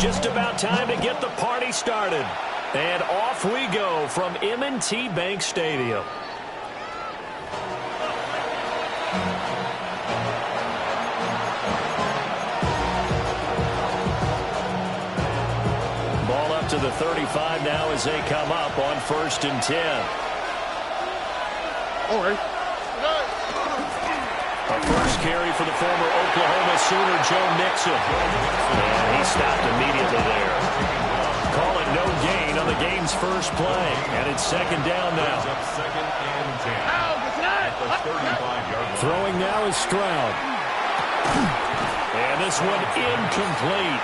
just about time to get the party started. And off we go from M&T Bank Stadium. Ball up to the 35 now as they come up on 1st and 10. All right. A first carry for the former Oklahoma Sooner, Joe Mixon. And he stopped immediately there. Call it no gain on the game's first play. And it's 2nd down now. Throwing now is Stroud. And this one incomplete.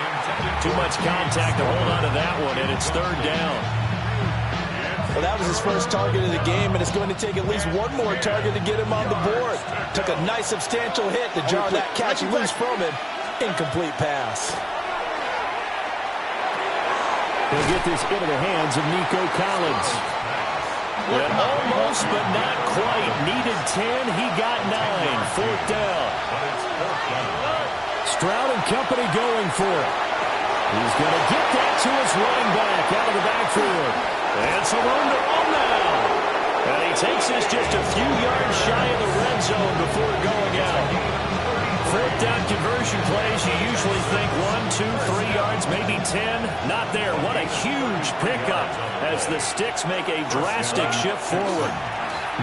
Too much contact to hold on to that one, and it's 3rd down. Well, that was his first target of the game, and it's going to take at least one more target to get him on the board. Took a nice substantial hit to jar that catch loose from him. Incomplete pass. He'll get this into the hands of Nico Collins. And almost, but not quite. Needed 10. He got 9. 4th down. Stroud and company going for it. He's going to get that to his running back out of the backfield. And some room to run now. And he takes this just a few yards shy of the red zone before going out. 4th down conversion plays, you usually think 1, 2, 3 yards, maybe 10. Not there. What a huge pickup as the Sticks make a drastic shift forward.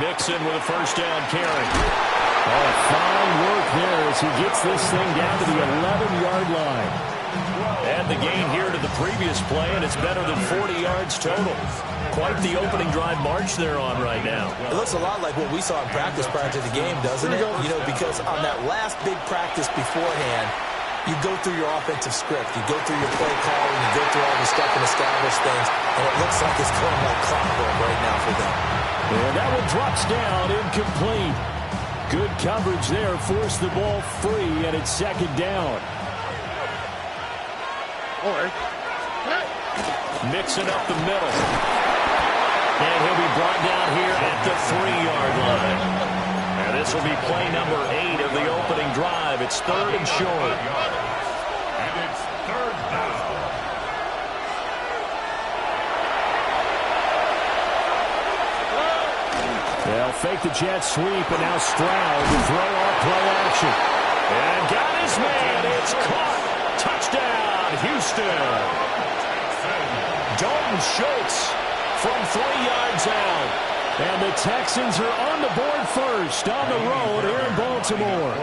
Mixon with a 1st down carry. Oh, fine work there as he gets this thing down to the 11-yard line. And the gain here to the previous play, and it's better than 40 yards total. Quite the opening drive march they're on right now. It looks a lot like what we saw in practice prior to the game, doesn't it? You know, because on that last big practice beforehand, you go through your offensive script. You go through your play calling. You go through all the stuff and establish things. And it looks like it's going like clockwork right now for them. And that one drops down, incomplete. Good coverage there, forced the ball free, and it's 2nd down. Mixing up the middle. And he'll be brought down here at the 3-yard line. And this will be play number 8 of the opening drive. It's 3rd and short. And it's 3rd down. They'll fake the jet sweep, and now Stroud to throw off play action. And got his man. It's caught. Touchdown, Houston. Dalton Schultz from 3 yards out. And the Texans are on the board first on the road here in Baltimore.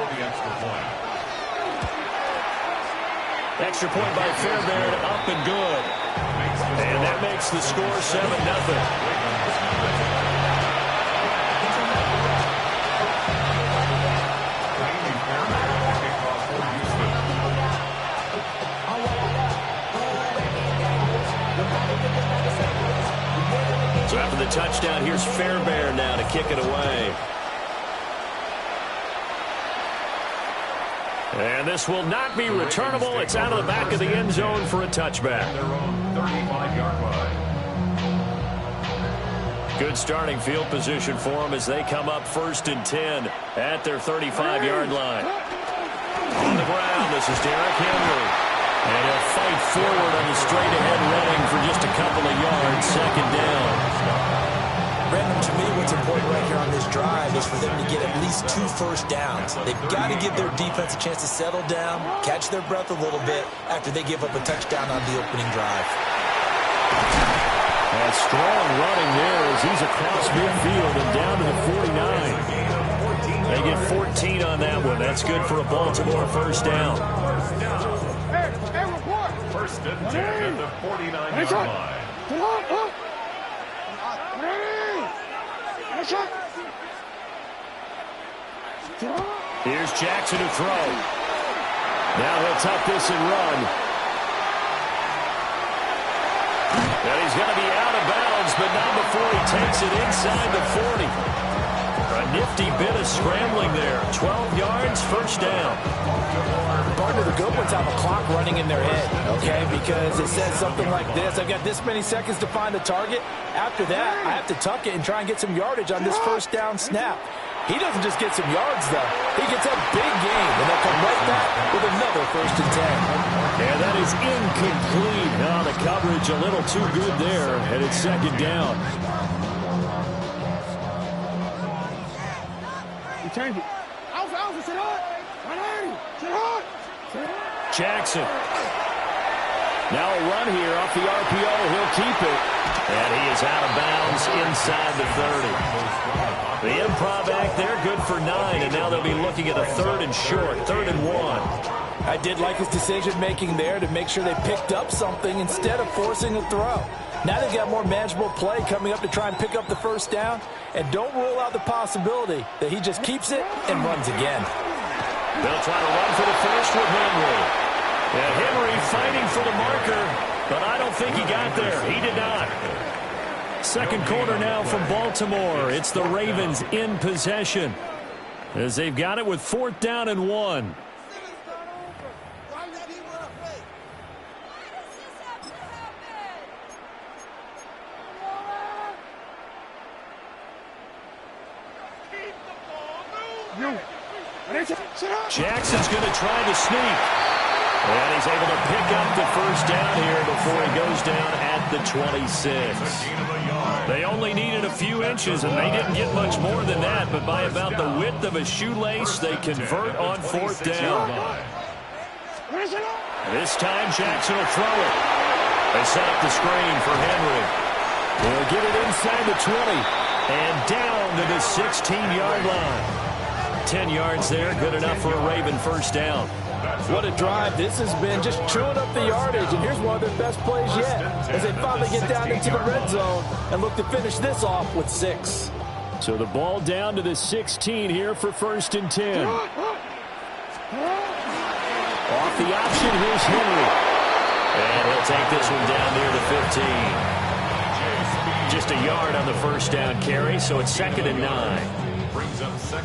Extra point by Fairbairn, up and good. And that makes the score 7-0. So after the touchdown, here's Fairbairn now to kick it away. And this will not be returnable. It's out of the back of the end zone for a touchback. Good starting field position for them as they come up 1st and 10 at their 35-yard line. On the ground, this is Derrick Henry. And he'll fight forward on the straight-ahead running for just a couple of yards. 2nd down. Brandon, to me, what's important right here on this drive is for them to get at least 2 first downs. They've got to give their defense a chance to settle down, catch their breath a little bit after they give up a touchdown on the opening drive. And strong running there as he's across midfield and down to the 49. They get 14 on that one. That's good for a Baltimore 1st down. 1st and 10 at the 49-yard line. Here's Jackson to throw. Now he'll tuck this and run. And he's going to be out of bounds, but not before he takes it inside the 40. A nifty bit of scrambling there. 12 yards, 1st down. Part of the good ones have a clock running in their head, okay? Because it says something like this. I've got this many seconds to find the target. After that, I have to tuck it and try and get some yardage on this 1st down snap. He doesn't just get some yards, though. He gets a big gain, and they'll come right back with another 1st and 10. And that is incomplete. Now the coverage a little too good there, and it's 2nd down. You change it. Alpha, sit hard. 180. Sit hard. Jackson. Now a run here off the RPO. He'll keep it. And he is out of bounds inside the 30. The improv act there, good for 9. And now they'll be looking at a 3rd and short, 3rd and 1. I did like his decision-making there to make sure they picked up something instead of forcing a throw. Now they've got more manageable play coming up to try and pick up the 1st down. And don't rule out the possibility that he just keeps it and runs again. They'll try to run for the first with Henry. And Henry fighting for the marker, but I don't think he got there. He did not. 2nd quarter now from Baltimore. It's the Ravens in possession as they've got it with 4th down and 1. Jackson's going to try to sneak. And he's able to pick up the 1st down here before he goes down at the 26. They only needed a few inches, and they didn't get much more than that. But by about the width of a shoelace, they convert on 4th down. This time, Jackson will throw it. They set up the screen for Henry. They'll get it inside the 20 and down to the 16-yard line. 10 yards there, good enough for a Raven 1st down. What a drive this has been, just chewing up the yardage. And here's one of their best plays yet as they finally get down into the red zone and look to finish this off with 6. So the ball down to the 16 here for 1st and 10. Off the option, here's Henry. And he'll take this one down near the 15. Just a yard on the 1st down carry, so it's 2nd and 9.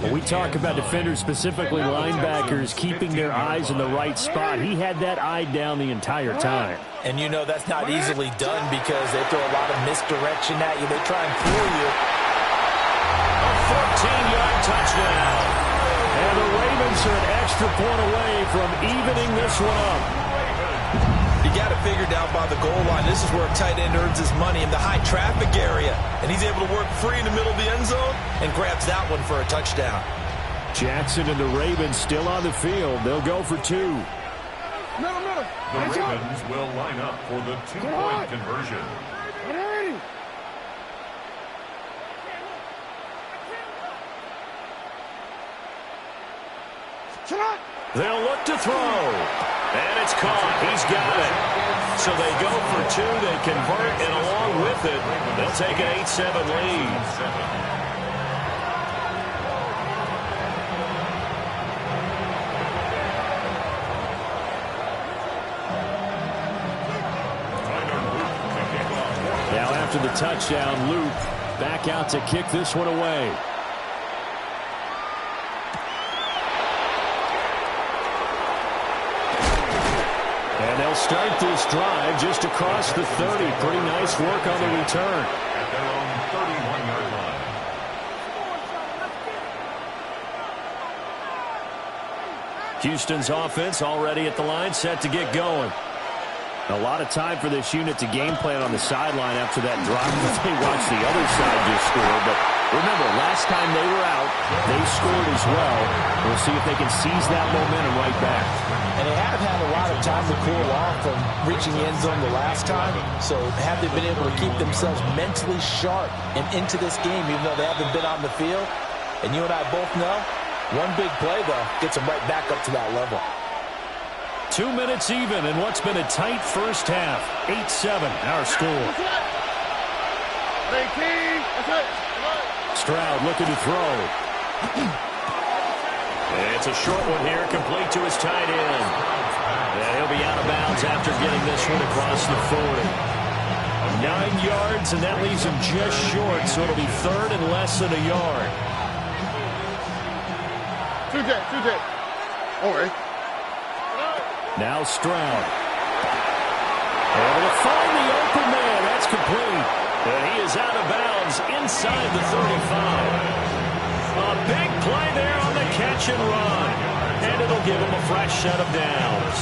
When we talk about defenders, specifically linebackers, keeping their eyes in the right spot, he had that eye down the entire time. And you know that's not easily done because they throw a lot of misdirection at you. They try and fool you. A 14-yard touchdown. And the Ravens are an extra point away from evening this one up. You got it figured out by the goal line. This is where a tight end earns his money in the high traffic area. And he's able to work free in the middle of the end zone and grabs that one for a touchdown. Jackson and the Ravens still on the field. They'll go for 2. The Ravens will line up for the 2-point conversion. They'll look to throw. And it's caught. He's got it. So they go for 2. They convert, and along with it, they'll take an 8-7 lead. Now after the touchdown, Luke back out to kick this one away. And they'll start this drive just across the 30. Pretty nice work on the return. At their own 31-yard line. Houston's offense already at the line, set to get going. A lot of time for this unit to game plan on the sideline after that drop that they watched the other side just score. But remember, last time they were out, they scored as well. We'll see if they can seize that momentum right back. And they have had a lot of time to cool off from reaching the end zone the last time. So have they been able to keep themselves mentally sharp and into this game, even though they haven't been on the field? And you and I both know, one big play, though, gets them right back up to that level. 2 minutes even in what's been a tight first half. 8-7, our score. Stroud looking to throw. It's a short one here, complete to his tight end. And he'll be out of bounds after getting this one across the 40. 9 yards, and that leaves him just short, so it'll be 3rd and less than a yard. 2J. All right. Now Stroud. Able to find the open man. That's complete. And he is out of bounds inside the 35. A big play there on the catch and run. And it'll give him a fresh set of downs.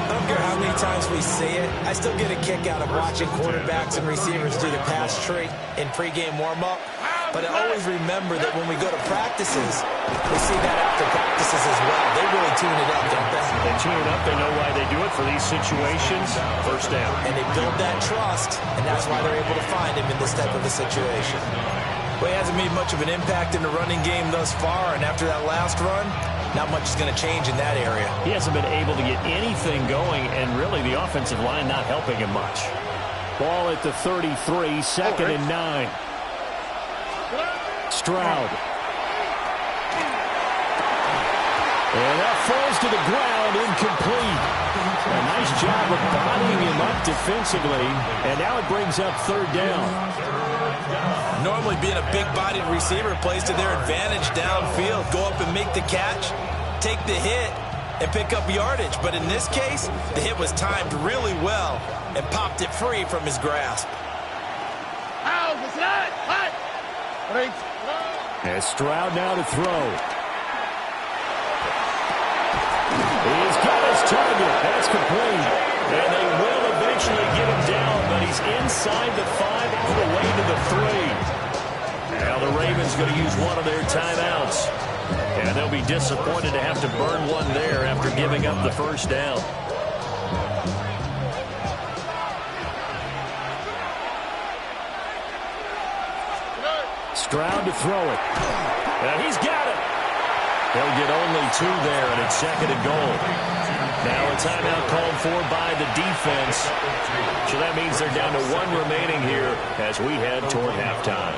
I don't care how many times we see it, I still get a kick out of watching quarterbacks and receivers do the pass tree in pregame warm-up. But I always remember that when we go to practices, we see that after practices as well. They really tune it up, don't they? They tune it up. They know why they do it for these situations. First down. And they build that trust, and that's why they're able to find him in this type of a situation. Well, he hasn't made much of an impact in the running game thus far, and after that last run, not much is going to change in that area. He hasn't been able to get anything going, and really the offensive line not helping him much. Ball at the 33, second and 9. Stroud. And that falls to the ground, incomplete. A nice job of bodying him up defensively, and now it brings up third down. Normally being a big-bodied receiver plays to their advantage downfield. Go up and make the catch, take the hit, and pick up yardage. But in this case, the hit was timed really well and popped it free from his grasp. And Stroud now to throw. He's got his target. That's complete. And they will eventually get him down, but he's inside the 5 all the way to the 3. Now the Ravens going to use one of their timeouts. And they'll be disappointed to have to burn one there after giving up the first down. Stroud to throw it. And he's got it. He'll get only 2 there, and it's second and goal. Now a timeout called for by the defense. So that means they're down to 1 remaining here as we head toward halftime.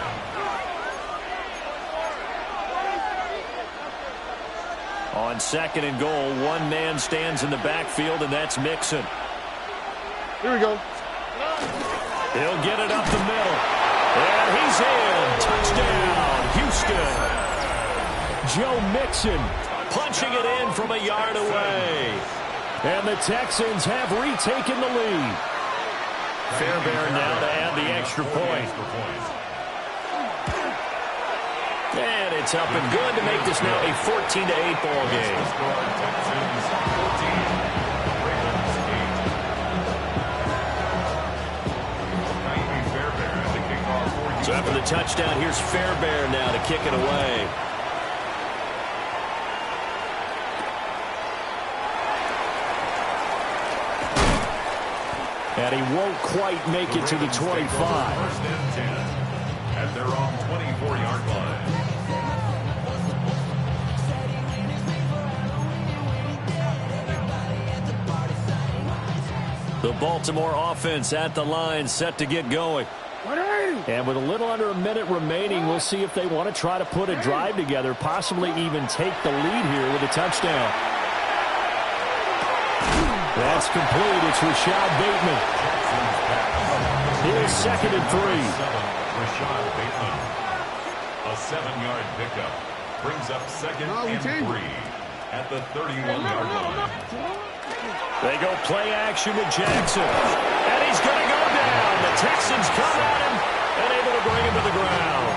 On second and goal, 1 man stands in the backfield, and that's Mixon. Here we go. He'll get it up the middle. And he's in. Touchdown, Houston. Joe Mixon punching it in from a yard away. And the Texans have retaken the lead. Fairbairn now to add the extra point. And it's up and good to make this now a 14-8 ball game. So after the touchdown, here's Fairbairn now to kick it away. And he won't quite make it to the 25. First and 10 at their own 24-yard line. The Baltimore offense at the line, set to get going. And with a little under a minute remaining, we'll see if they want to try to put a drive together, possibly even take the lead here with a touchdown. That's complete. It's Rashad Bateman. Here's second and 3. Rashad Bateman. A 7-yard pickup brings up second and 3 at the 31-yard line. They go play action with Jackson. And he's going to go down. The Texans come at him and able to bring him to the ground.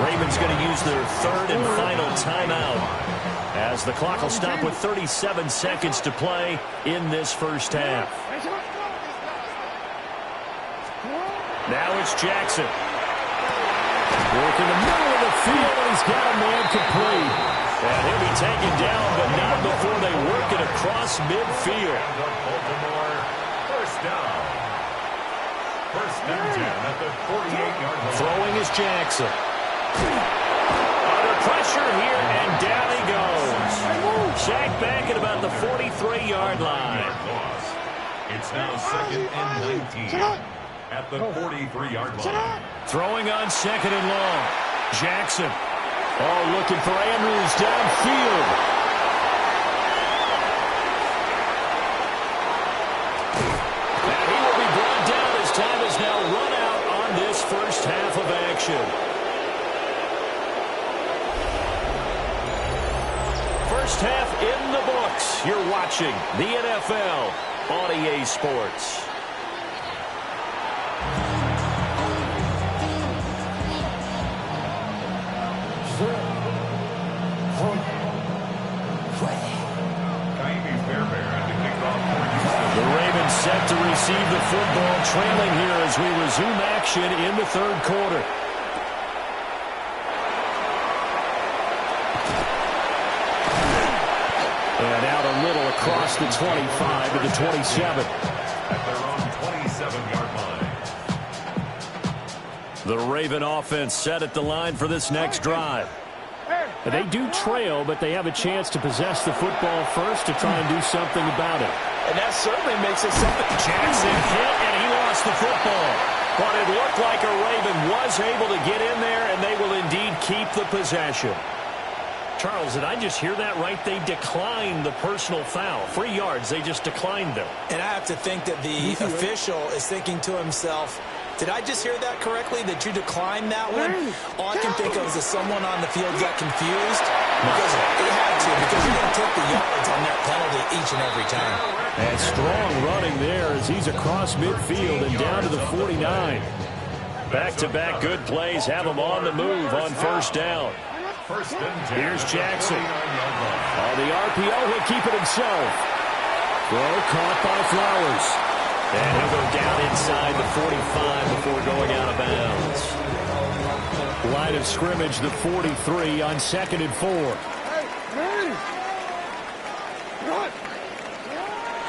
Ravens going to use their third and final timeout as the clock will stop with 37 seconds to play in this first half. Now it's Jackson. Work in the middle of the field, and he's got a man complete. And he'll be taken down, but not before they work it across midfield. Baltimore, first down. First and 10 at the 48-yard line. Throwing is Jackson. Under pressure here, and down he goes. Sacked back at about the 43-yard line. It's now second and 19 at the 43-yard line. Throwing on second and long. Jackson. Oh, looking for Andrews downfield. And he will be brought down as time is now run out on this first half of action. First half in the books. You're watching the NFL on EA Sports. The Ravens set to receive the football, trailing here as we resume action in the third quarter. And out a little across the 25 to the 27. At their own 27-yard line. The Raven offense set at the line for this next drive. They do trail, but they have a chance to possess the football first to try and do something about it. And that certainly makes it something. Jackson hit, and he lost the football. But it looked like a Raven was able to get in there, and they will indeed keep the possession. Charles, did I just hear that right? They declined the personal foul. 3 yards, they just declined them. And I have to think that the official is thinking to himself, did I just hear that correctly, that you declined that one? All I can think of is that someone on the field got confused. Because they had to, because you're going to take the yards on that penalty each and every time. And strong running there as he's across midfield and down to the 49. Back-to-back good plays have him on the move on first down. Here's Jackson. On the RPO, he'll keep it himself. Throw caught by Flowers. And he'll go down inside the 45 before going out of bounds. Line of scrimmage, the 43 on 2nd and 4.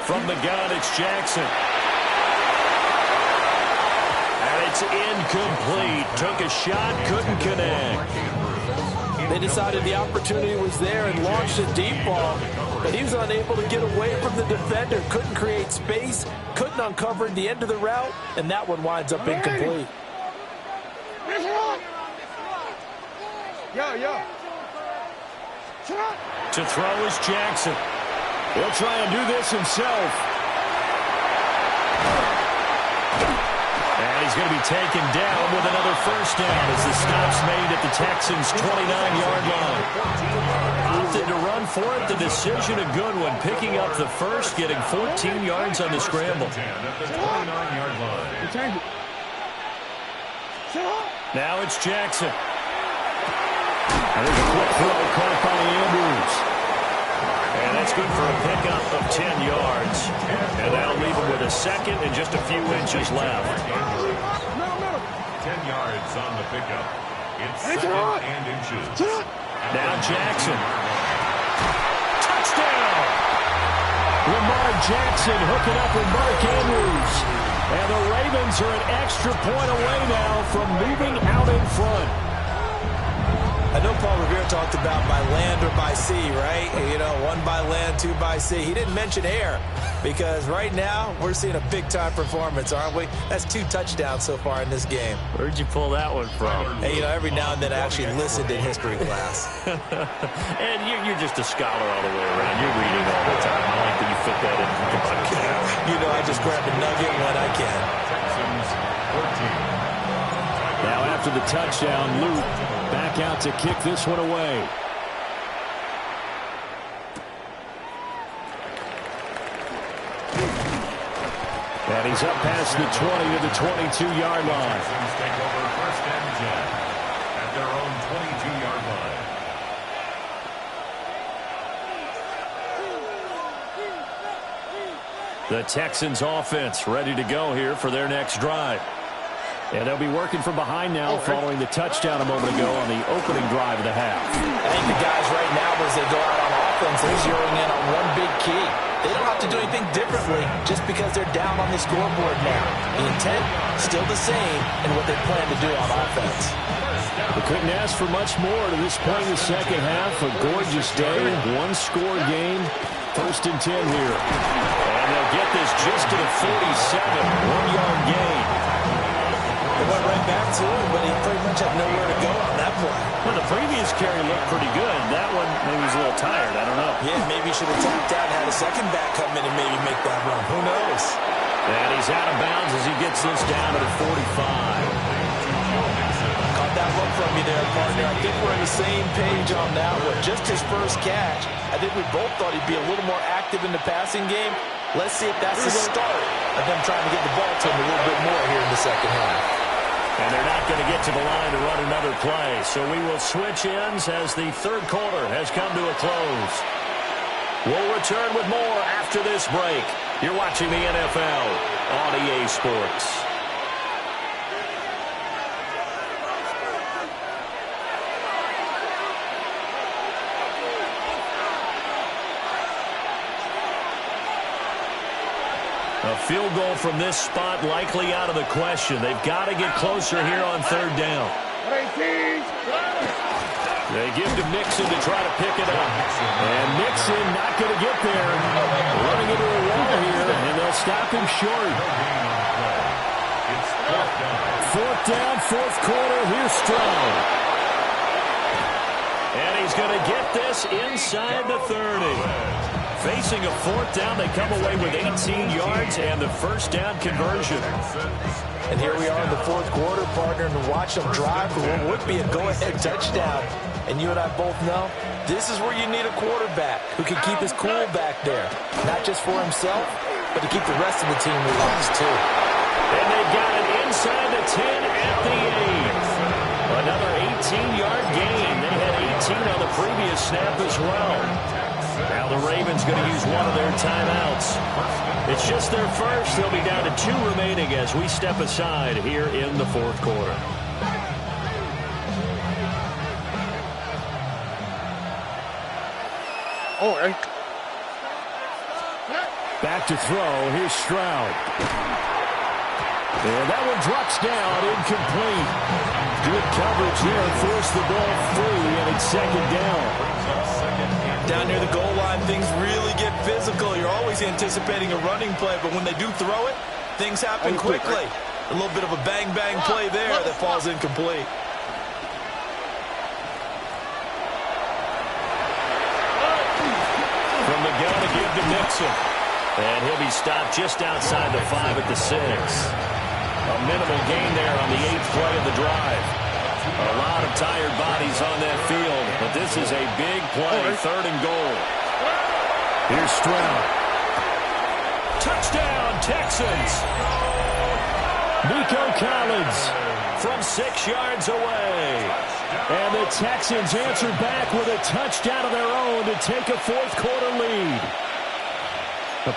From the gun, it's Jackson. And it's incomplete. Took a shot, couldn't connect. They decided the opportunity was there and launched a deep ball, but he was unable to get away from the defender, couldn't create space, couldn't uncover the end of the route, and that one winds up incomplete. To throw is Jackson. He'll try and do this himself. And he's going to be taken down with another first down as the stop's made at the Texans' 29-yard line. Opted to run for it. The decision, a good one. Picking up the first, getting 14 yards on the scramble. Now it's Jackson. And there's a quick throw caught by Andrews. And that's good for a pickup of 10 yards. And that'll leave him with a second and just a few inches left. 10 yards on the pickup. It's second and inches. Now Jackson. Touchdown! Lamar Jackson hooking up with Mark Andrews. And the Ravens are an extra point away now from moving out in front. I know Paul Revere talked about by land or by sea, right? You know, 1 by land, 2 by sea. He didn't mention air because right now we're seeing a big-time performance, aren't we? That's 2 touchdowns so far in this game. Where'd you pull that one from? Hey, you know, every now and then I actually listened in history class. And you're just a scholar all the way around. You're reading all the time. I like that you fit that in the podcast. You know, I just grab a nugget when I can. Texans 14. Now after the touchdown, Luke back out to kick this one away. And he's up past the 20 to the 22-yard line. Texans take over first and 10 at their own 22-yard line. The Texans offense ready to go here for their next drive. And they'll be working from behind now following the touchdown a moment ago on the opening drive of the half. I think the guys right now, as they go out on offense, they're zeroing in on one big key. They don't have to do anything differently just because they're down on the scoreboard now. The intent, still the same, and what they plan to do on offense. They couldn't ask for much more to this point in the second half. A gorgeous day, 1-score game, 1st and 10 here. And they'll get this just to the 47, 1-yard gain. They went right back to him, but he pretty much had nowhere to go on that play. Well, the previous carry looked pretty good. That one, maybe he's a little tired. I don't know. Yeah, maybe he should have tapped out and had a second back come in and maybe make that run. Who knows? And he's out of bounds as he gets this down to the 45. Caught that look from you there, partner. I think we're on the same page on that one. Just his first catch. I think we both thought he'd be a little more active in the passing game. Let's see if that's the start of them trying to get the ball to him a little bit more here in the second half. And they're not going to get to the line to run another play. So we will switch ends as the third quarter has come to a close. We'll return with more after this break. You're watching the NFL on EA Sports. A field goal from this spot likely out of the question. They've got to get closer here on third down. They give to Mixon to try to pick it up. And Mixon not going to get there. Running into a wall here, and they'll stop him short. Fourth down, fourth quarter. Here's Stroud. And he's going to get this inside the 30. Facing a fourth down, they come away with 18 yards and the first down conversion. And here we are in the fourth quarter, partner, and watch them drive for what would be a go-ahead touchdown. And you and I both know this is where you need a quarterback who can keep his cool back there. Not just for himself, but to keep the rest of the team relaxed, too. And they got it inside the 10 at the 8. Another 18-yard gain. They had 18 on the previous snap as well. Now the Ravens going to use one of their timeouts. It's just their first. They'll be down to 2 remaining as we step aside here in the fourth quarter. Back to throw. Here's Stroud. And that one drops down, incomplete. Good coverage here, force the ball free, and it's second down. Down near the goal line, things really get physical. You're always anticipating a running play, but when they do throw it, things happen quickly. A little bit of a bang-bang play there that falls incomplete. From the gun to give to Mixon. And he'll be stopped just outside the 5 at the 6. A minimal gain there on the 8th play of the drive. A lot of tired bodies on that field, but this is a big play, third and goal. Here's Stroud. Touchdown, Texans. Nico Collins from 6 yards away. And the Texans answer back with a touchdown of their own to take a fourth quarter lead.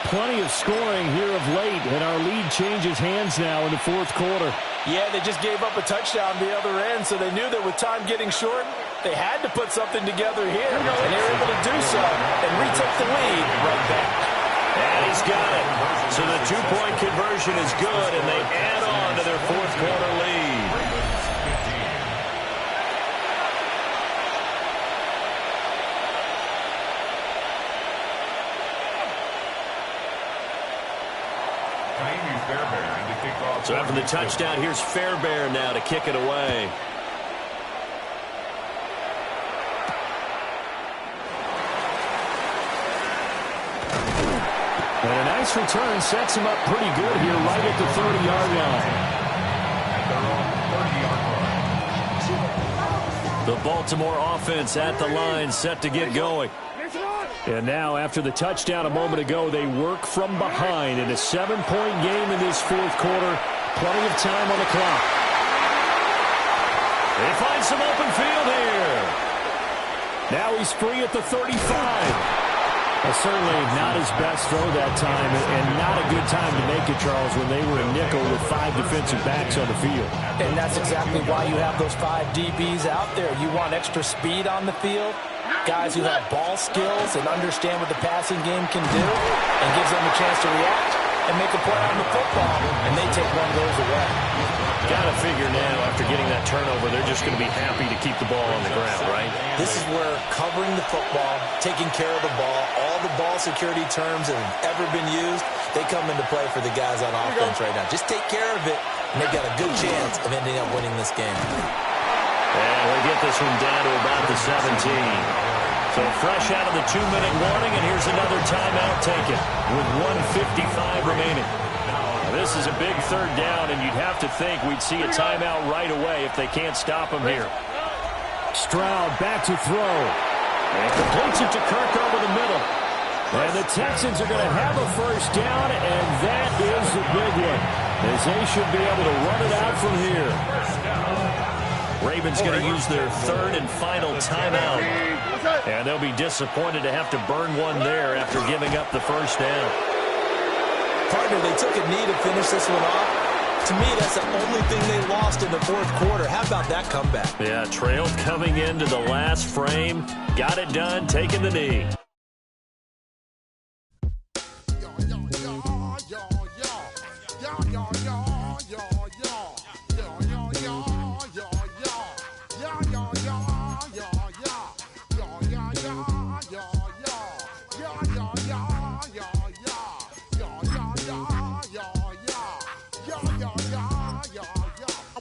Plenty of scoring here of late, and our lead changes hands now in the fourth quarter. Yeah, they just gave up a touchdown the other end, so they knew that with time getting short, they had to put something together here. And they were able to do so and retake the lead right back. And he's got it. So the two-point conversion is good, and they add on to their fourth quarter lead. So after the touchdown, here's Fairbairn now to kick it away. And a nice return sets him up pretty good here right at the 30-yard line. The Baltimore offense at the line set to get going. And now, after the touchdown a moment ago, they work from behind in a 7-point game in this fourth quarter. Plenty of time on the clock. They find some open field here. Now he's free at the 35. Certainly not his best throw that time, and not a good time to make it, Charles, when they were a nickel with 5 defensive backs on the field. And that's exactly why you have those 5 DBs out there. You want extra speed on the field, guys who have ball skills and understand what the passing game can do, and gives them a chance to react and make a play on the football, and they take one of those away. Got to figure now, after getting that turnover, they're just going to be happy to keep the ball on the ground, right? This is where covering the football, taking care of the ball, all the ball security terms that have ever been used, they come into play for the guys on offense right now. Just take care of it, and they've got a good chance of ending up winning this game. And we'll get this one down to about the 17. So fresh out of the 2-minute warning, and here's another timeout taken with 1:55 remaining. This is a big third down, and you'd have to think we'd see a timeout right away if they can't stop him here. Stroud back to throw. And completes it to Kirk over the middle. And the Texans are going to have a first down, and that is the big one, as they should be able to run it out from here. Ravens going to use their third and final timeout. And they'll be disappointed to have to burn one there after giving up the first down. Partner, they took a knee to finish this one off. To me, that's the only thing they lost in the fourth quarter. How about that comeback? Yeah, trailed coming into the last frame. Got it done, taking the knee.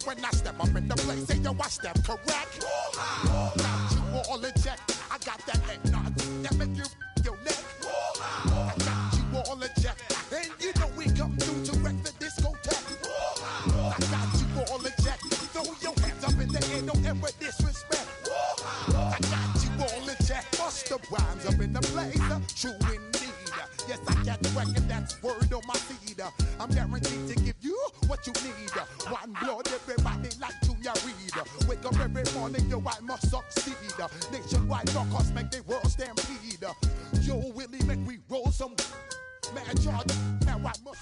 When I step up in the place, say yo, I step correct. Got you all in check. I got that head nod that make you your neck. I got you all in check, and you know we come through to wreck the discotheque. I got you all in check. Throw your hands up in the air, don't ever disrespect. I got you all in check. Bust the rhymes up in the place, true indeed. Yes, I got the record, that's word on my feed. I'm guaranteed to give you what you need. One blood, everybody like Junior Reed. Wake up every morning, yo, I must succeed. Nationwide knockouts make the world stampede. Yo, Willie, make we roll some mad charge. Now I must.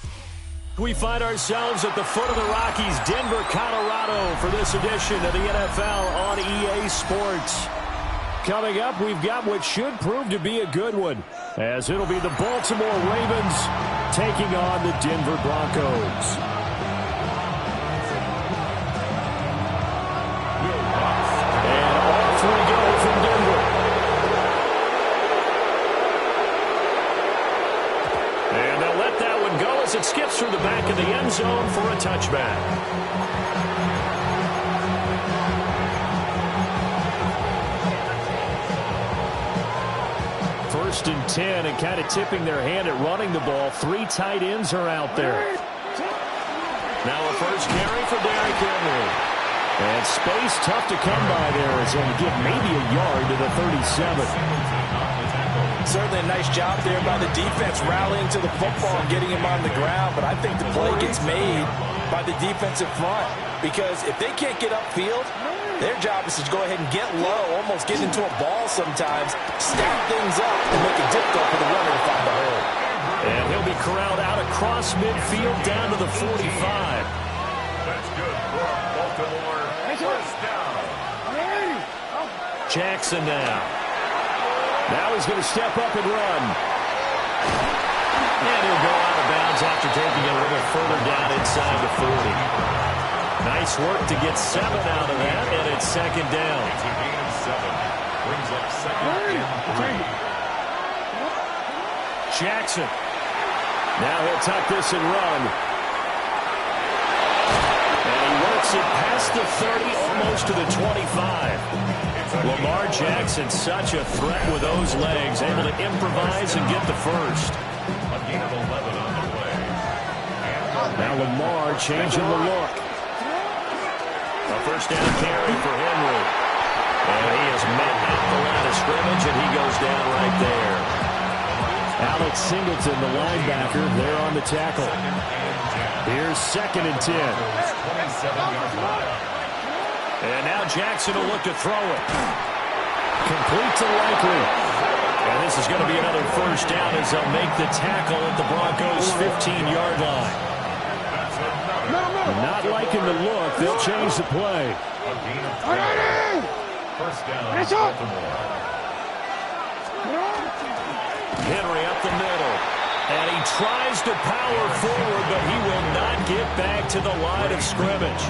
We find ourselves at the foot of the Rockies, Denver, Colorado, for this edition of the NFL on EA Sports. Coming up, we've got what should prove to be a good one, as it'll be the Baltimore Ravens taking on the Denver Broncos. And off we go from Denver. And they'll let that one go as it skips through the back of the end zone for a touchback. First and 10, and kind of tipping their hand at running the ball. Three tight ends are out there. Now a first carry for Derrick Henry. And space tough to come by there as they give maybe a yard to the 37. Certainly a nice job there by the defense rallying to the football and getting him on the ground. But I think the play gets made by the defensive front, because if they can't get upfield, their job is to go ahead and get low, almost get into a ball sometimes, stack things up, and make it difficult for the runner to find the hole. And he'll be corralled out across midfield down to the 45. That's good for Baltimore. First down. Jackson now. Now he's going to step up and run. And he'll go out of bounds after taking it a little further down inside the 40. Nice work to get 7 out of that, and it's second down. It's a gain of 7. Brings up second and 3. Jackson. Now he'll tuck this and run. And he works it past the 30, almost to the 25. Lamar Jackson, such a threat with those legs, able to improvise and get the first. A gain of 11 on the way. Now Lamar changing the look. A first down carry for Henry. And he is met at the line of scrimmage, and he goes down right there. Alex Singleton, the linebacker, there on the tackle. Here's second and 10. And now Jackson will look to throw it. Complete to Likely. And this is going to be another first down as they'll make the tackle at the Broncos' 15-yard line. Not liking the look. They'll change the play. First down, Baltimore. Henry up the middle. And he tries to power forward, but he will not get back to the line of scrimmage.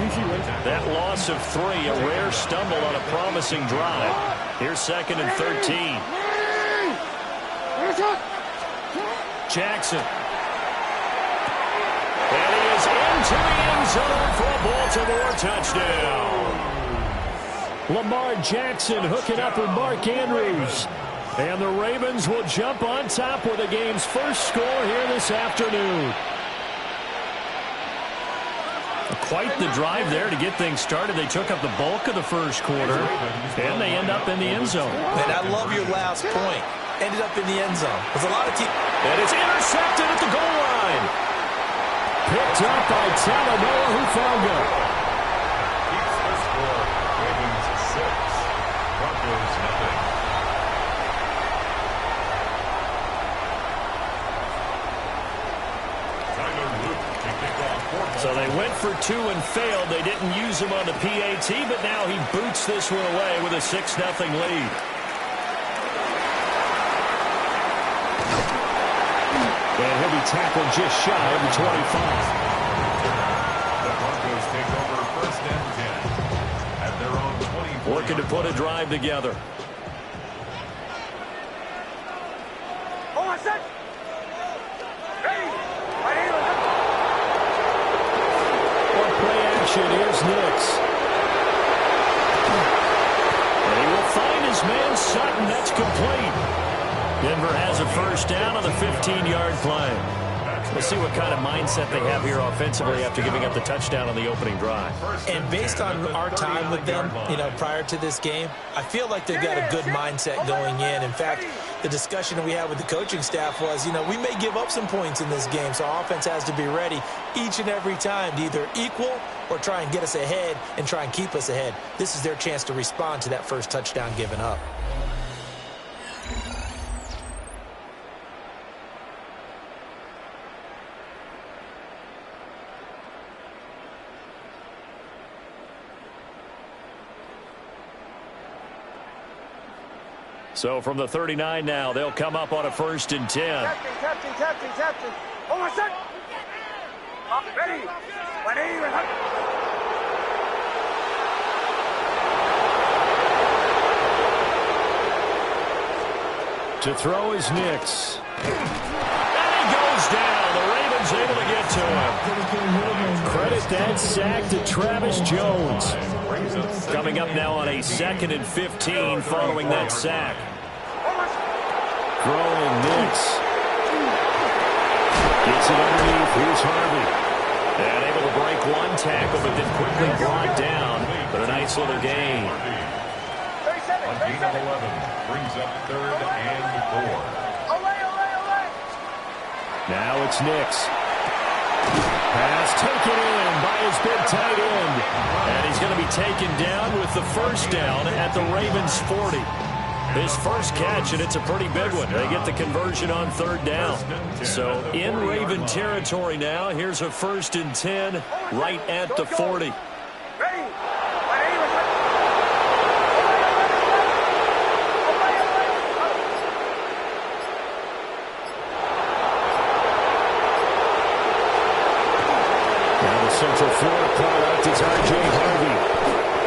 That loss of 3, a rare stumble on a promising drive. Here's second and 13. Jackson. And he is into the end zone for a Baltimore touchdown. Lamar Jackson hooking up with Mark Andrews. And the Ravens will jump on top with the game's first score here this afternoon. Quite the drive there to get things started. They took up the bulk of the first quarter, and they end up in the end zone. And I love your last point. ended up in the end zone. There's a lot of teams. And it's intercepted at the goal line. Picked up by Talanoa Hufanga. Keeps the score. Ravens 6. Broncos nothing. So they went for 2 and failed. They didn't use him on the PAT, but now he boots this one away with a 6-0 lead. And he'll be tackled just shy of the 25. The Broncos take over 1st and 10 at their own 24. Looking to put a drive together. Here's Nix. And he will find his man Sutton. That's complete. Denver has a first down on the 15-yard play. We'll see what kind of mindset they have here offensively after giving up the touchdown on the opening drive. And based on our time with them, prior to this game, I feel like they've got a good mindset going in. In fact, the discussion we had with the coaching staff was, we may give up some points in this game, so our offense has to be ready each and every time to either equal or try and get us ahead and try and keep us ahead. This is their chance to respond to that first touchdown given up. So from the 39 now, they'll come up on a 1st and 10. Captain. Hold on, set. Ready. To throw is Nix. And he goes down. The Ravens able to get to him. Credit that sack to Travis Jones. Coming up now on a 2nd and 15 following that sack. Throwing Nix. Gets it underneath. Here's Harvey. And able to break one tackle, but then quickly brought down. But a nice little gain. On gain of 11, brings up 3rd and 4. Now it's Nix. Pass taken in by his big tight end. And he's going to be taken down with the first down at the Ravens 40. His first catch, and it's a pretty big one. They get the conversion on 3rd down. So in Raven territory now, here's a 1st and 10 right at the 40. Central Florida product is R.J. Harvey.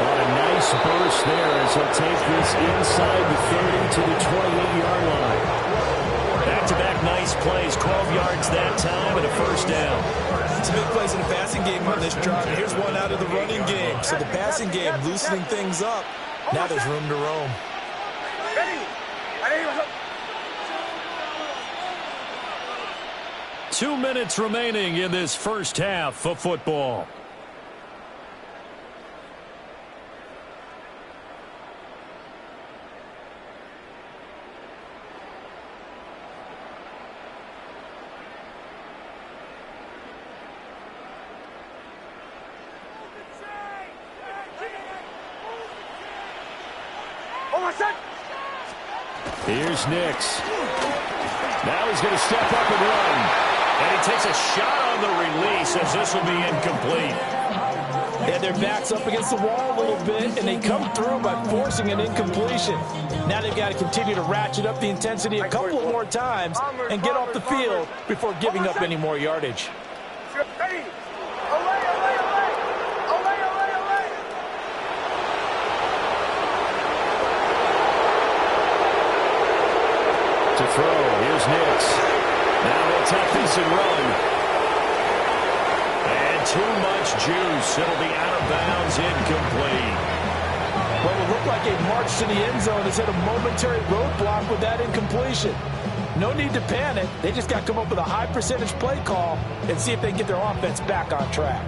On a nice burst there as he'll take this inside the 30 to the 28-yard line. Back-to-back nice plays, 12 yards that time and a first down. Some big plays in the passing game on this drive. And here's one out of the running game. So the passing game loosening things up. Now there's room to roam. 2 minutes remaining in this first half of football. Here's Nix. Now he's going to step up and run. And he takes a shot on the release as this will be incomplete. Yeah, their back's up against the wall a little bit, and they come through by forcing an incompletion. Now they've got to continue to ratchet up the intensity a couple of more times and get off the field before giving up any more yardage. To throw, here's Nix. Now they'll take this and run. And too much juice. It'll be out of bounds, incomplete. Well, it looked like a march to the end zone has hit a momentary roadblock with that incompletion. No need to panic. They just got to come up with a high percentage play call and see if they can get their offense back on track.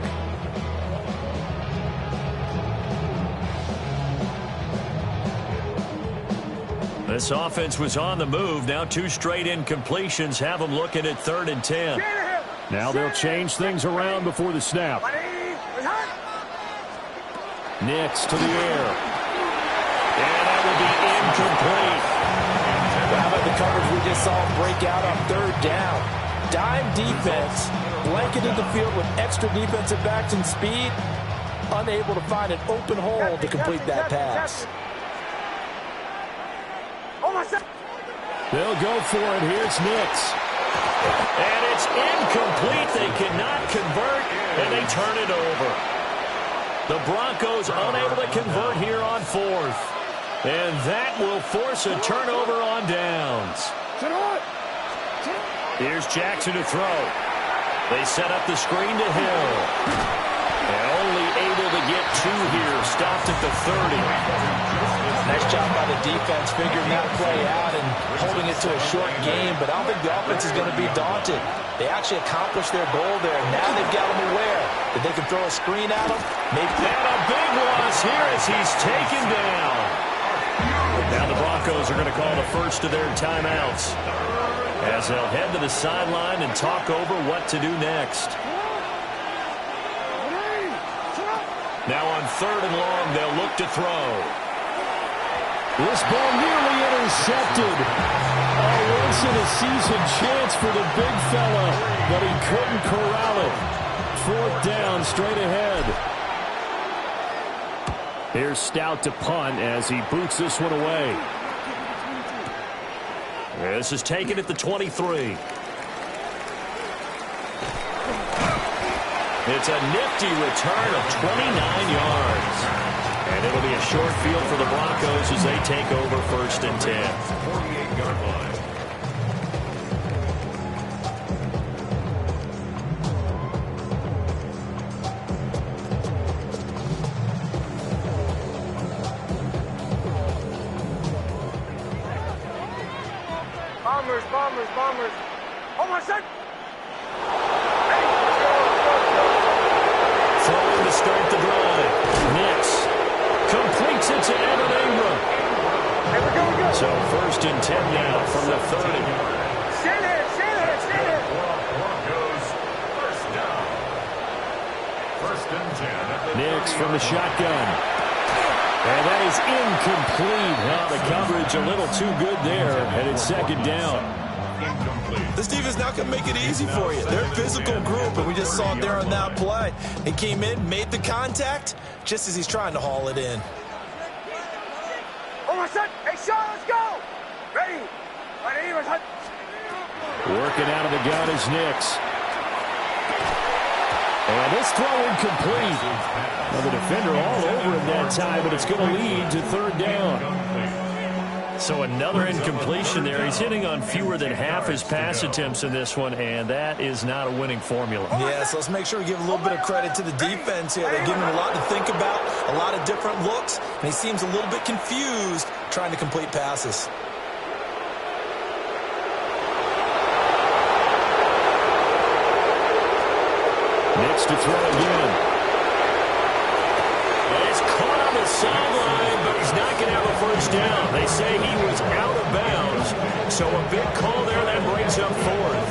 This offense was on the move. Now 2 straight incompletions have them looking at 3rd and 10. Now they'll change things around before the snap. Nix to the air. And that will be incomplete. How about the coverage we just saw break out on 3rd down? Dime defense, blanketed the field with extra defensive backs and speed, unable to find an open hole to complete that pass. They'll go for it. Here's Nix. And it's incomplete. They cannot convert, and they turn it over. The Broncos unable to convert here on 4th. And that will force a turnover on downs. Here's Jackson to throw. They set up the screen to Hill. And only able to get 2 here. Stopped at the 30. Nice job by the defense figuring that play out and holding it to a short game. But I don't think the offense is going to be daunted. They actually accomplished their goal there. Now they've got them aware that they can throw a screen at them. And a big loss here as he's taken down. Now the Broncos are going to call the first of their timeouts as they'll head to the sideline and talk over what to do next. Now on 3rd and long, they'll look to throw. This ball nearly intercepted. A once-in-a-season chance for the big fella, but he couldn't corral it. 4th down, straight ahead. Here's Stout to punt as he boots this one away. This is taken at the 23. It's a nifty return of 29 yards. And it'll be a short field for the Broncos as they take over 1st and 10. 48-yard line. Bombers. Oh, my son. Throwing to start the drive. Nix completes it to Evan Ingram. So 1st and 10 now from the 30. Stand here. Broncos, 1st down. 1st and 10. Nix from the shotgun. And that is incomplete. Well, the coverage a little too good there, and it's 2nd down. This defense not going to make it easy for you. They're a physical group, and we just saw it there on that play. He came in, made the contact, just as he's trying to haul it in. Oh, my son. Hey, Sean, let's go. Ready. Working out of the gun is Nix. And this throw incomplete. Well, the defender all over him that time, but it's going to lead to 3rd down. So another incompletion there. He's hitting on fewer than half his pass attempts in this one, and that is not a winning formula. Yeah, so let's make sure we give a little bit of credit to the defense here. They're giving him a lot to think about, a lot of different looks, and he seems a little bit confused trying to complete passes. Nix to throw again. It's caught on the sideline, but he's not going to have a 1st down. They say he was out of bounds, so a big call there that brings up 4th.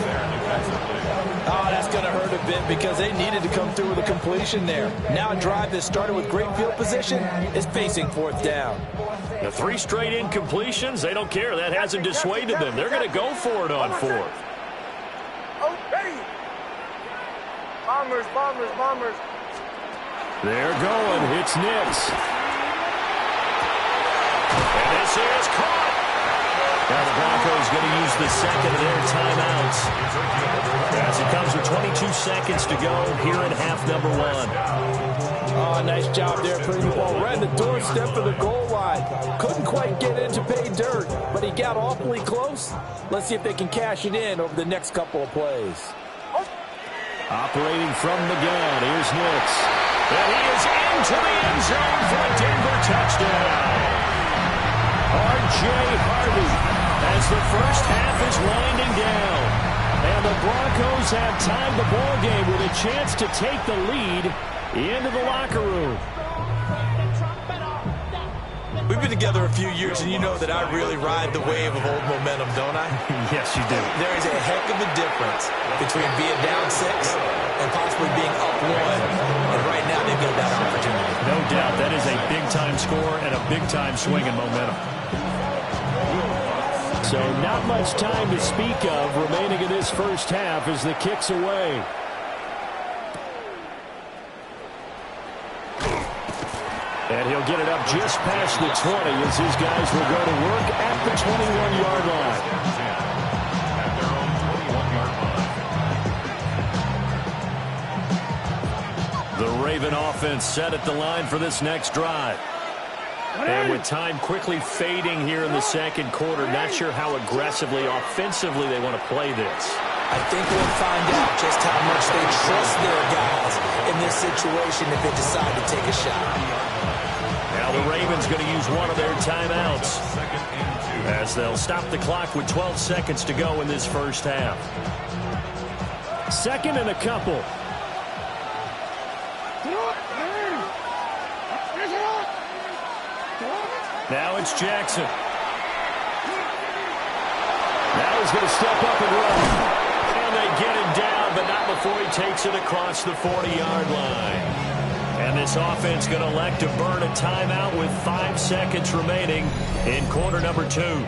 Oh, that's going to hurt a bit because they needed to come through with a completion there. Now a drive that started with great field position is facing 4th down. The 3 straight incompletions, they don't care. That hasn't dissuaded them. They're going to go for it on 4th. Oh, ready. Bombers. They're going. It's Nix. And this is caught. Now the Broncos going to use the 2nd of their timeouts as it comes with 22 seconds to go here in half number 1. Oh, nice job there putting the ball right in the doorstep of the goal line. Couldn't quite get in to pay dirt, but he got awfully close. Let's see if they can cash it in over the next couple of plays. Operating from the gun, here's Nix. And he is into the end zone for a Denver touchdown. R.J. Harvey as the first half is winding down. And the Broncos have tied the ball game with a chance to take the lead into the locker room. We've been together a few years, and you know that I really ride the wave of old momentum, don't I? Yes, you do. There is a heck of a difference between being down 6 and possibly being up 1. And right now, they've got that opportunity. No doubt, that is a big-time score and a big-time swing in momentum. So not much time to speak of remaining in this first half as the kick's away. And he'll get it up just past the 20 as his guys will go to work at the 21-yard line. At their own 21-yard line. The Raven offense set at the line for this next drive. And with time quickly fading here in the second quarter, not sure how aggressively, offensively they want to play this. I think we'll find out just how much they trust their guys in this situation if they decide to take a shot. Now the Ravens going to use one of their timeouts as they'll stop the clock with 12 seconds to go in this first half. Second and a couple. Now it's Jackson. Now he's going to step up and run. And they get him down, but not before he takes it across the 40-yard line. And this offense going to elect to burn a timeout with 5 seconds remaining in quarter number 2.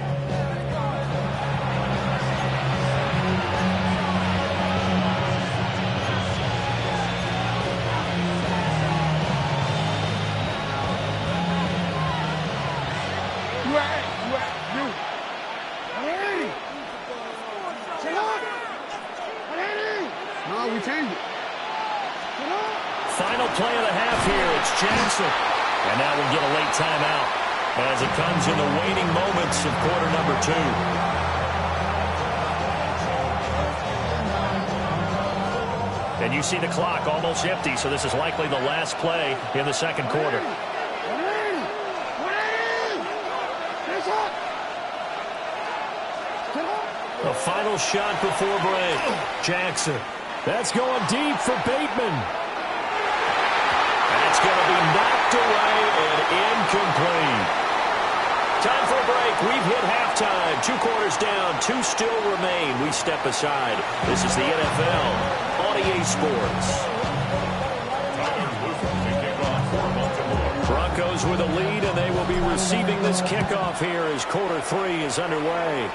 Final play of the half here. It's Jackson. And now we'll get a late timeout as it comes in the waning moments of quarter number 2. And you see the clock almost empty, so this is likely the last play in the second quarter. The final shot before break. Jackson. That's going deep for Bateman. That's going to be knocked away and incomplete. Time for a break. We've hit halftime. 2 quarters down. 2 still remain. We step aside. This is the NFL on EA Sports. Broncos with a lead, and they will be receiving this kickoff here as quarter 3 is underway.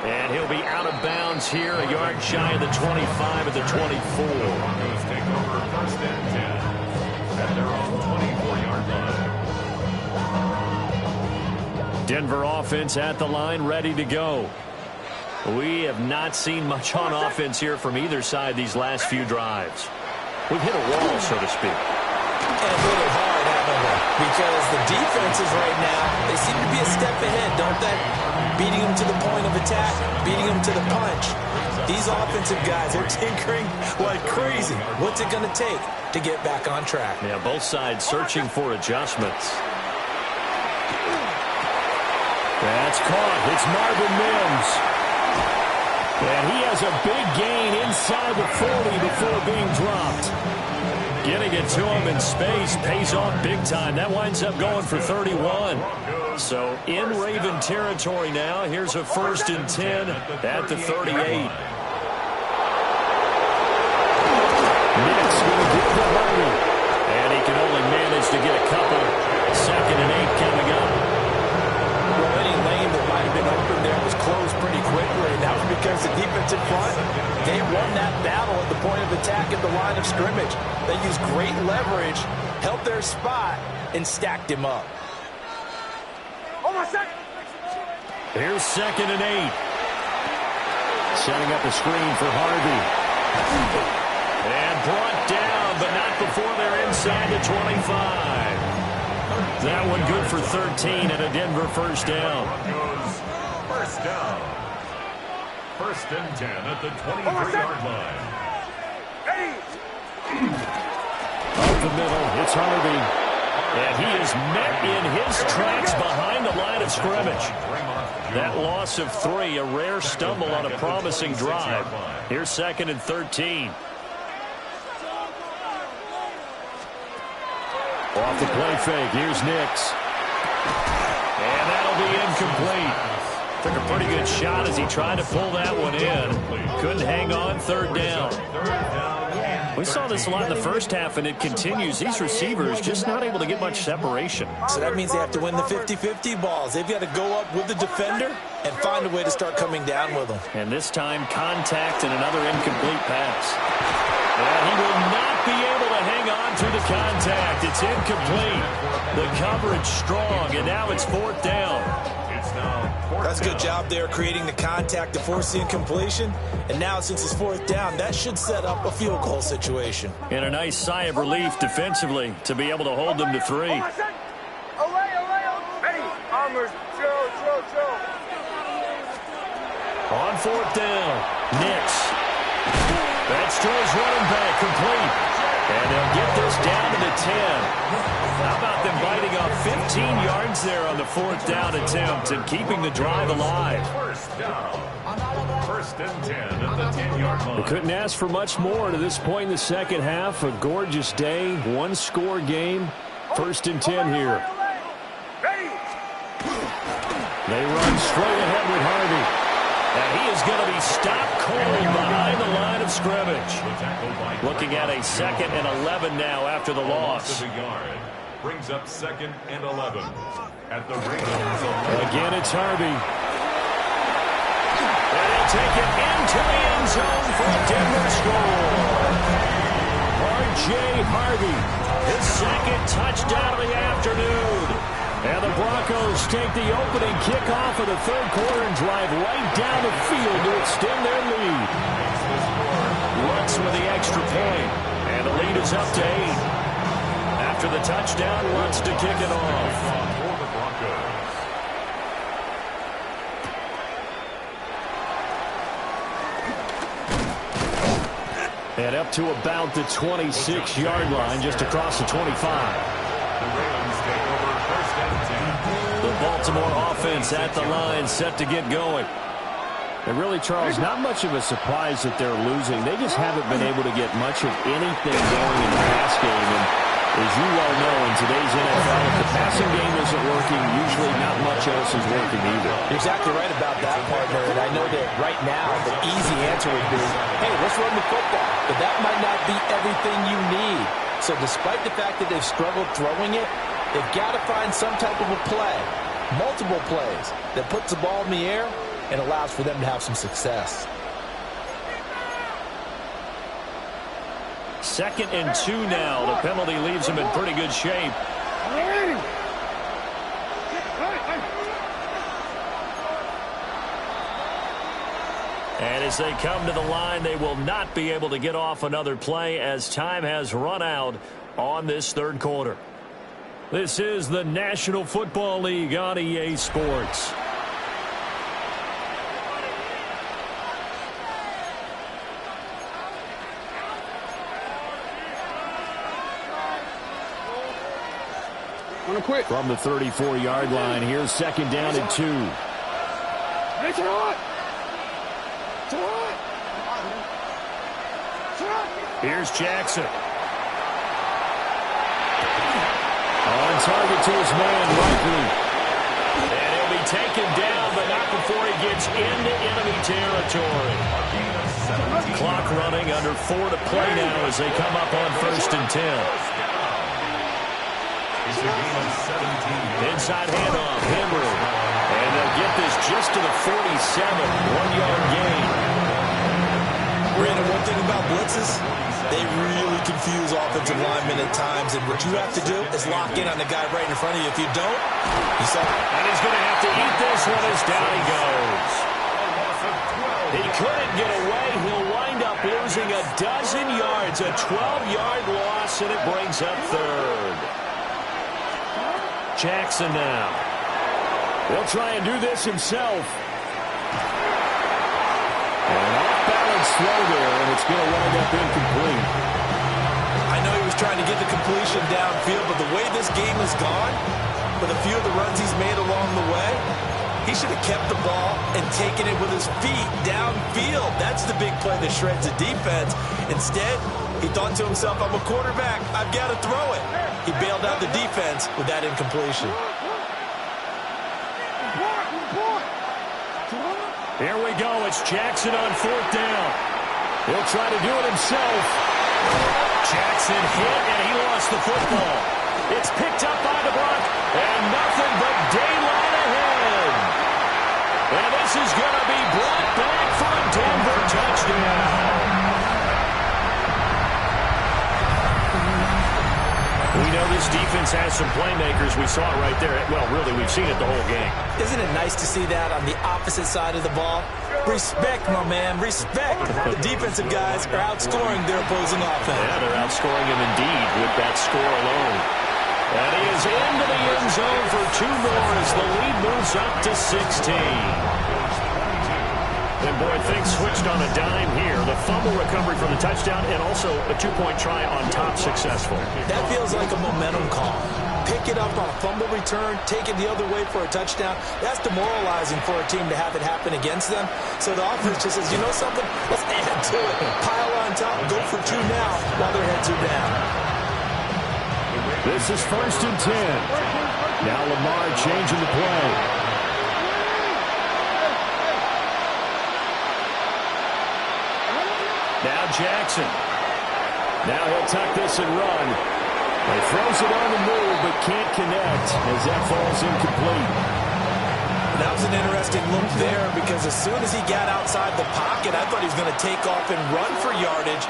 And he'll be out of bounds here, a yard shy of the 25 at the 24. Broncos take over first and 10 at their own 24-yard line. Denver offense at the line, ready to go. We have not seen much on offense here from either side these last few drives. We've hit a wall, so to speak. And hit it hard, haven't we? Because the defenses right now, they seem to be a step ahead, don't they? Beating them to the point of attack, beating them to the punch. These offensive guys are tinkering like crazy. What's it going to take to get back on track? Yeah, both sides searching for adjustments. That's caught. It's Marvin Mims. And he has a big gain inside the 40 before being dropped. Getting it to him in space pays off big time. That winds up going for 31. So in Raven territory now. Here's a 1st and 10 at the 38. Nick's going to give the Harvey. And he can only manage to get a couple. 2nd and 8 coming up. Well, any lane that might have been open there was closed pretty quickly. That was because the defensive front, they won that battle at the point of attack at the line of scrimmage. They used great leverage, held their spot, and stacked him up. Here's 2nd and 8. Setting up a screen for Harvey. And brought down, but not before they're inside the 25. That one good for 13 and a Denver first down. Broncos first down. 1st and 10 at the 23-yard line. Up the middle, it's Harvey. And he is met in his tracks behind the line of scrimmage. That loss of 3, a rare stumble on a promising drive. Here's 2nd and 13. Off the play fake, here's Nix. And that'll be incomplete. Took a pretty good shot as he tried to pull that one in. Couldn't hang on, third down. We saw this a lot in the first half, and it continues. These receivers just not able to get much separation. So that means they have to win the 50-50 balls. They've got to go up with the defender and find a way to start coming down with them. And this time, contact and another incomplete pass. And he will not be able to hang on through the contact. It's incomplete. The coverage strong, and now it's fourth down. That's a good job there creating the contact to force the incompletion. And now since it's fourth down, that should set up a field goal situation. And a nice sigh of relief defensively to be able to hold them to 3. On fourth down, Nix. That's to his running back, complete. And they'll get this down to the 10. How about them biting off 15 yards there on the fourth down attempt and keeping the drive alive? First down. First and 10 at the 10-yard line. We couldn't ask for much more to this point in the second half. A gorgeous day, one-score game. First and 10 here. They run straight ahead with Harvey. And he is going to be stopped cold behind the line of scrimmage. Looking at a 2nd and 11 now after the loss. Brings up 2nd and 11 at the range. Again, it's Harvey. And he'll take it into the end zone for a Denver score. R.J. Harvey, his 2nd touchdown of the afternoon. And the Broncos take the opening kickoff of the third quarter and drive right down the field to extend their lead. Lutz with the extra point, and the lead is up to 8. After the touchdown, Lutz to kick it off. And up to about the 26-yard line, just across the 25. The Baltimore offense at the line, set to get going. And really, Charles, not much of a surprise that they're losing. They just haven't been able to get much of anything going in the pass game. And as you well know, in today's NFL, if the passing game isn't working, usually not much else is working either. You're exactly right about that, partner. And I know that right now the easy answer would be, hey, let's run the football. But that might not be everything you need. So despite the fact that they've struggled throwing it, they've got to find some type of a play, multiple plays, that puts the ball in the air and allows for them to have some success. 2nd and 2 now. The penalty leaves them in pretty good shape. And as they come to the line, they will not be able to get off another play as time has run out on this third quarter. This is the National Football League on EA Sports. From the 34-yard line, here's 2nd down and 2. Here's Jackson. On target to his man, Likely. And he'll be taken down, but not before he gets into enemy territory. Clock running, under 4 to play now as they come up on 1st and 10. Inside handoff, Henry. And they'll get this just to the 47, 1-yard gain. Brandon, one thing about blitzes, they really confuse offensive linemen at times, and what you have to do is lock in on the guy right in front of you. If you don't, you saw it. And he's going to have to eat this one as down he goes. He couldn't get away. He'll wind up losing a dozen yards, a 12-yard loss, and it brings up 3rd. Jackson now. He'll try and do this himself. And off-balance throw there, and it's going to wind up incomplete. I know he was trying to get the completion downfield, but the way this game has gone, with a few of the runs he's made along the way, he should have kept the ball and taken it with his feet downfield. That's the big play that shreds the defense. Instead, He thought to himself, I'm a quarterback. I've got to throw it. He bailed out the defense with that incompletion. Here we go. It's Jackson on 4th down. He'll try to do it himself. Jackson hit, and he lost the football. It's picked up by the Bronx, and nothing but daylight ahead. And this is going to be brought back for a Denver touchdown. We know this defense has some playmakers. We saw it right there. Well, really, we've seen it the whole game. Isn't it nice to see that on the opposite side of the ball? Respect, my man, respect. The defensive guys are outscoring their opposing offense. Yeah, they're outscoring him indeed with that score alone. And he is into the end zone for 2 more as the lead moves up to 16. And, boy, things switched on a dime here. The fumble recovery from the touchdown and also a 2-point try on top successful. That feels like a momentum call. Pick it up on a fumble return, take it the other way for a touchdown. That's demoralizing for a team to have it happen against them. So the offense just says, you know something? Let's add to it. Pile on top, go for 2 now while their heads are down. This is 1st and 10. Now Lamar changing the play. Now Jackson. Now he'll tuck this and run. He throws it on the move, but can't connect as that falls incomplete. That was an interesting look there because as soon as he got outside the pocket, I thought he was going to take off and run for yardage.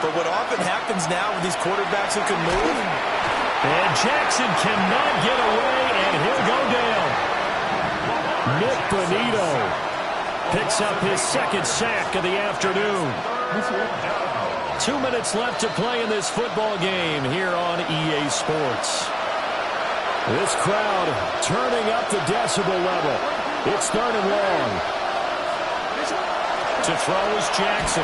But what often happens now with these quarterbacks who can move. And Jackson cannot get away, and he'll go down. Nick Bonito picks up his 2nd sack of the afternoon. 2 minutes left to play in this football game here on EA Sports. This crowd turning up the decibel level. It's 3rd and long. To throw is Jackson.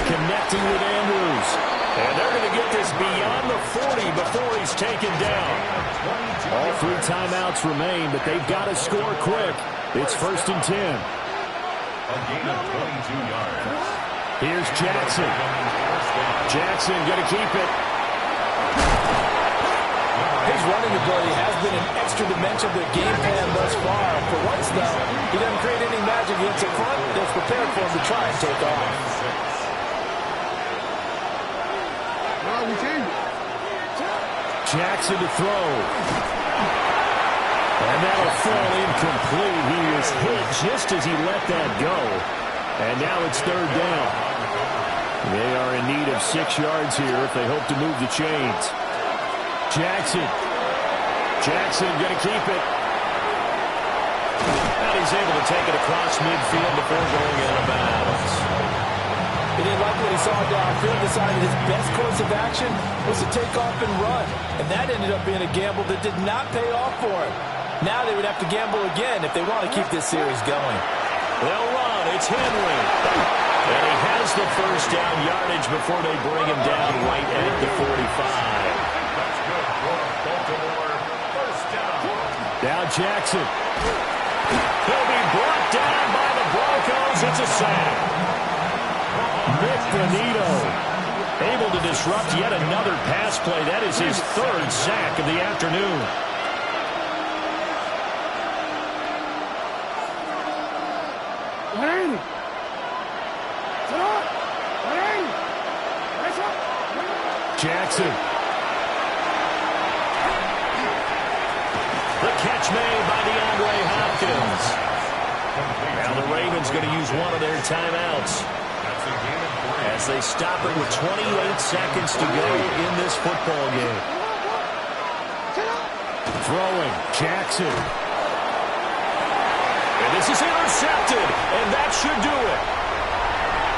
Connecting with Andrews. And they're going to get this beyond the 40 before he's taken down. All 3 timeouts remain, but they've got to score quick. It's 1st and 10. A gain of 22 yards. Here's Jackson. Jackson going to keep it. His running ability has been an extra dimension of their game plan thus far. For once, though, he doesn't create any magic against the front. They're prepared for him to try and take off. Jackson to throw. And that'll fall incomplete. He is hit just as he let that go. And now it's 3rd down. They are in need of 6 yards here if they hope to move the chains. Jackson. Jackson going to keep it. And he's able to take it across midfield before going out of bounds. He didn't like what he saw downfield, decided his best course of action was to take off and run. And that ended up being a gamble that did not pay off for him. Now they would have to gamble again if they want to keep this series going. They'll run. It's Henry. And he has the 1st down yardage before they bring him down right at the 45. That's good for Baltimore. 1st down. Now Jackson. He'll be brought down by the Broncos. It's a sack. Nick Bonito able to disrupt yet another pass play. That is his 3rd sack of the afternoon. Jackson. The catch made by DeAndre Hopkins. Now the Ravens going to use one of their timeouts as they stop it with 28 seconds to go in this football game. Throwing. Jackson. And this is intercepted, and that should do it.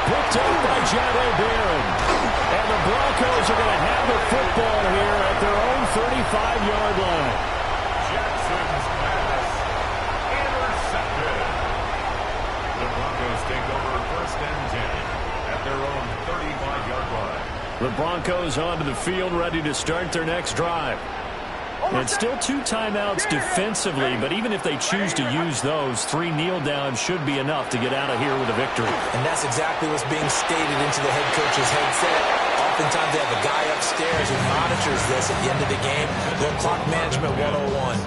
Picked up by Jado Barron. And the Broncos are going to have the football here at their own 35-yard line. Jackson's pass intercepted. The Broncos take over 1st and 10 at their own 35-yard line. The Broncos onto the field, ready to start their next drive. And still 2 timeouts defensively, but even if they choose to use those, 3 kneel downs should be enough to get out of here with a victory. And that's exactly what's being stated into the head coach's headset. oftentimes they have a guy upstairs who monitors this at the end of the game. Little clock management 101.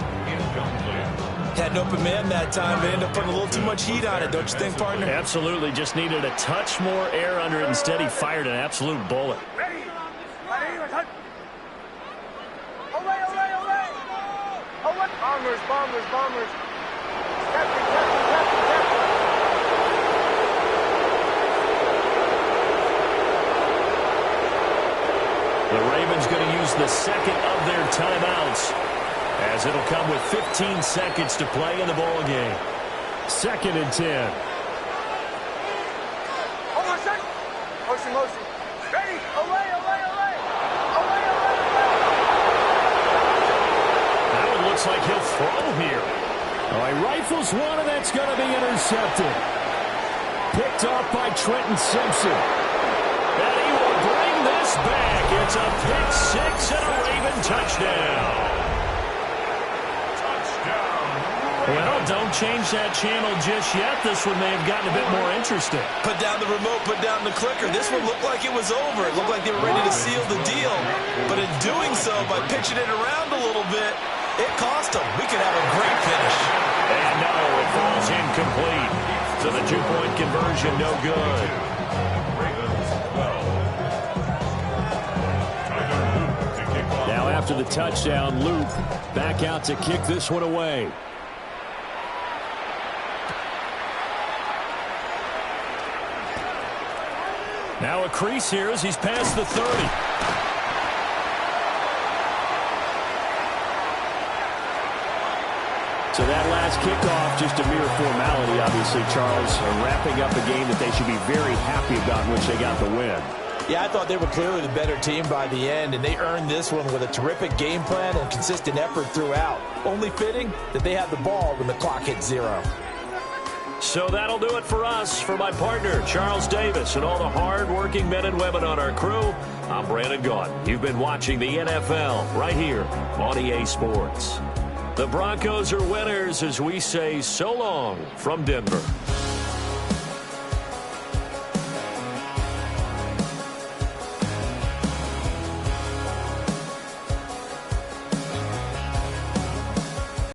Had an open man that time. They ended up putting a little too much heat on it, don't you think, partner? Absolutely. Just needed a touch more air under it. Instead, he fired an absolute bullet. Bombers. The Ravens going to use the second of their timeouts, as it'll come with 15 seconds to play in the ball game. 2nd and 10. Hold on a second. Motion. Ready. Away. Now it looks like he'll throw here. Oh, he rifles one, and that's going to be intercepted. Picked off by Trenton Simpson. And he will bring this back. It's a pick six and a Raven touchdown. Well, don't change that channel just yet. This one may have gotten a bit more interesting. Put down the remote, put down the clicker. This one looked like it was over. It looked like they were ready to seal the deal. But in doing so, by pitching it around a little bit, it cost them. We could have a great finish. And no, it falls incomplete. So the 2-point conversion, no good. Now after the touchdown, Luke back out to kick this one away. Now a crease here as he's past the 30. So that last kickoff, just a mere formality, obviously, Charles, wrapping up a game that they should be very happy about, in which they got the win. Yeah, I thought they were clearly the better team by the end, and they earned this one with a terrific game plan and consistent effort throughout. Only fitting that they had the ball when the clock hit 0. So that'll do it for us. For my partner, Charles Davis, and all the hard-working men and women on our crew, I'm Brandon Gaudin. You've been watching the NFL right here on EA Sports. The Broncos are winners as we say so long from Denver.